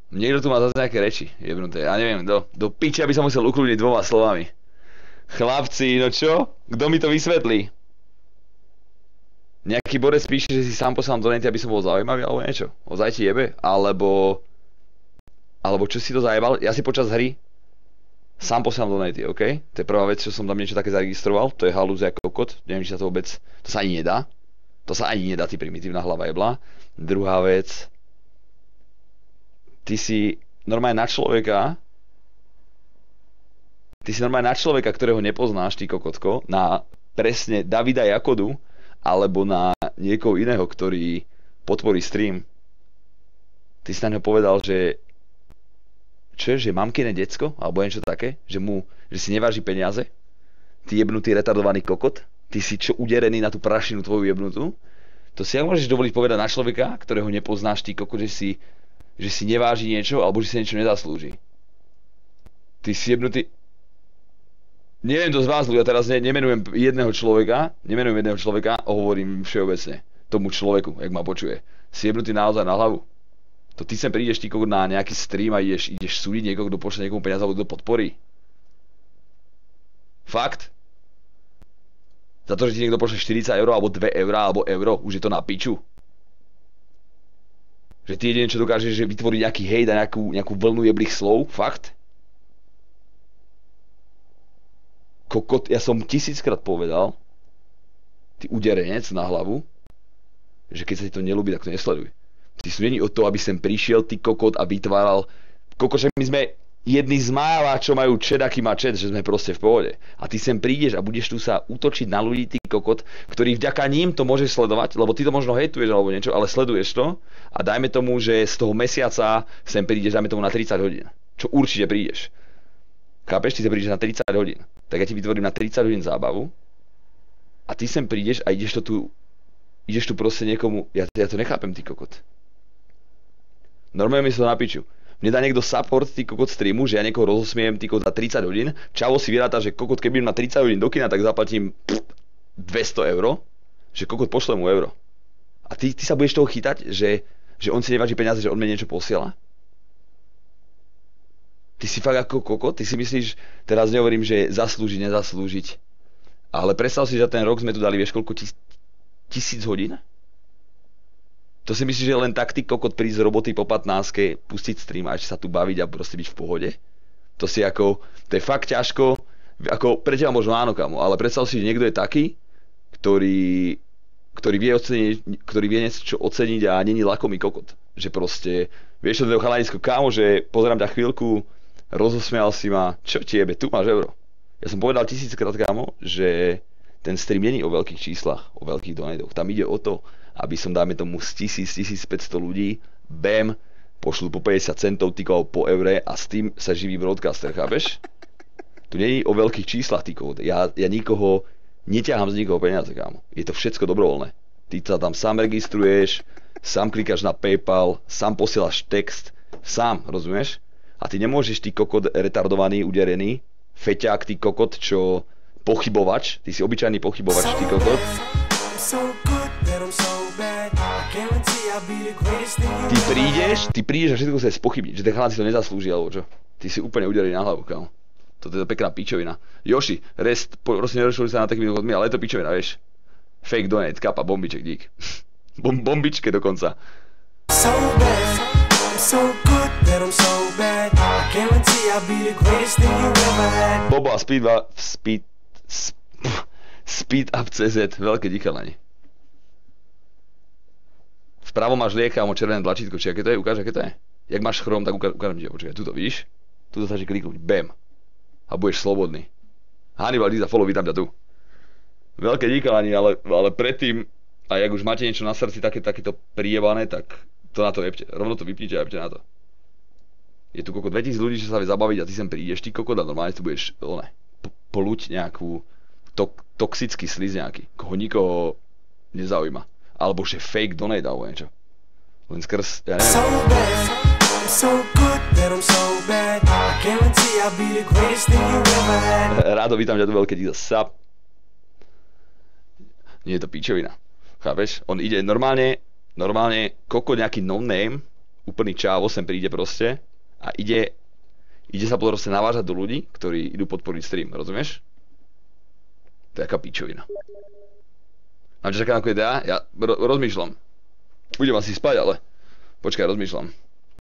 Niekto tu má zase nejaké reči jebnuté. Ja neviem, do piče by som musel ukludniť dvoma slovami. Chlapci, no čo? Kto mi to vysvetlí? Nejaký borec píše, že si sám posielam donate, aby som bol zaujímavý, alebo niečo. Ozaj ti jebe? Alebo čo si to zajebal? Ja si počas hry sám posielam donaty, OK? To je prvá vec, čo som tam niečo také zaregistroval. To je halúzia kokot. Neviem, či sa to vôbec... To sa ani nedá. To sa ani nedá, ty primitívna hlava jebla. Druhá vec... Ty si normálne na človeka, ktorého nepoznáš, ty kokotko, na presne Davida Jakodu, alebo na niekoho iného, ktorý podporí stream. Ty si na ňo povedal, že že mamkine decko, alebo niečo také, že si neváži peniaze, ty jebnutý retardovaný kokot, ty si čo uderený na tú prašinu tvoju jebnutú, to si jak môžeš dovoliť povedať na človeka, ktorého nepoznáš, ty kokot, že si neváži niečo, alebo že si niečo nezaslúži. Ty si jebnutý... Neviem to z vás, ľudia, teraz nemenujem jedného človeka, hovorím všeobecne tomu človeku, jak ma počuje. Si jebnutý naozaj na hlavu. To ty sem prídeš na nejaký stream a ideš súdiť niekoho, kto pošle niekomu peniaze, alebo kto podporí. Fakt? Za to, že ti niekto pošle 40 eur, alebo 2 eurá, alebo euro, už je to na piču. Že ty jedine, čo dokážeš, že vytvoriť nejaký hejt a nejakú vlnu jeblých slov. Fakt? Kokot, ja som 1000-krát povedal, ty uderenec na hlavu, že keď sa ti to nelúbi, tak to nesleduj. Ty sú není od toho, aby sem prišiel, ty kokot, a vytváral... Kokot, že my sme jedni z mála, čo majú čet, aký má čet, že sme proste v pohode. A ty sem prídeš a budeš tu sa útočiť na ľudí, ty kokot, ktorý vďaka ním to môžeš sledovať, lebo ty to možno hejtuješ alebo niečo, ale sleduješ to a dajme tomu, že z toho mesiaca sem prídeš, dajme tomu na 30 hodín. Čo určite prídeš. Chápeš, ty sem prídeš na 30 hodín. Tak ja ti vytvorím na 30 hodín zábavu a ty sem prídeš a ideš tu proste niekomu, ja to nechápem, ty kokot. Normálne mi to na piču. Mne dá niekto support, ty kokot, streamu, že ja niekoho rozosmiem, ty kokot, za 30 hodín. Čavo si vyráta, že kokot, keby idem na 30 hodín do kina, tak zaplatím 200 eur. Že kokot, pošle mu euro. A ty sa budeš toho chytať, že on si neváži peniaze, že on mi niečo posiela? Ty si fakt ako kokot? Ty si myslíš, teraz nehovorím, že zaslúžiť, nezaslúžiť. Ale predstav si, že ten rok sme tu dali, vieš koľko, 1000 hodín? To si myslíš, že len tak ty kokot prísť z roboty po 15, pustiť stream a ešte sa tu baviť a proste byť v pohode? To je fakt ťažko, ako pre teba možno áno, kamo, ale predstav si, že niekto je taký, ktorý vie niečo oceniť a není lakomý kokot. Že proste, vieš čo, to chalanisko, kámo, že pozerám ťa chvíľku, rozosmial si ma, čo ti jebe, tu máš euro. Ja som povedal 1000-krát, kámo, že ten stream není o veľkých číslach, o veľkých donatoch. Tam ide o to, aby som, dáme tomu, z 1500 ľudí, pošlu po 50 centov, tykol po eure a s tým sa živí broadcaster, chápeš? Tu není o veľkých číslach, tykol. Ja nikoho neťahám z nikoho peniaze, kámo. Je to všetko dobrovoľné. Ty sa tam sám registruješ, sám klikáš na PayPal, sám posielaš text, sám, rozumieš? A ty nemôžeš, ty kokot retardovaný, uderený, feťák, ty kokot, čo pochybovač, ty si obyčajný pochybovač, ty kokot. Ty prídeš a všetko sa spochybniť, že ten chalán si to nezaslúži, alebo čo? Ty si úplne uderený na hlavu, kámo. Toto je pekná pičovina. Joši, prosím, nerozšili sa na takými hodmi, ale je to pičovina, vieš? Fake donate, kapa, bombiček, dík. Bombičke dokonca. Bobo a Speed up CZ, veľké díkalani. Vpravo máš liek, kámo, červené tlačítko, či aké to je, ukáž, aké to je. Jak máš chrom, tak ukážem ti, počkaj, tuto vidíš? Tuto sa kliknúť, bam. A budeš slobodný. Hannibal, Liza, follow, vítam ťa tu. Veľké díkalani, ale predtým, a jak už máte niečo na srdci takéto priebané, tak to na to jebte. Rovno to vypnite a jebte na to. Je tu kokot 2000 ľudí, čo sa vie zabaviť a ty sem prídeš, ty kokot, a normálne tu budeš, poluť nejakú toxický sliz nejaký, koho nikoho nezaujíma. Alebo že fake donate alebo niečo. Len skrz, ja neviem. Rádo, vítam ťa tu, veľké díza. Sap. Nie je to pičovina. Chápeš? On ide normálne koko nejaký no name, úplný čávo sem príde proste a ide sa proste navážať do ľudí, ktorí idú podporiť stream, rozumieš? To je aká pičovina. Mám čo čaká na idea? Ja rozmýšľam. Budem asi spať, ale počkaj, rozmýšľam.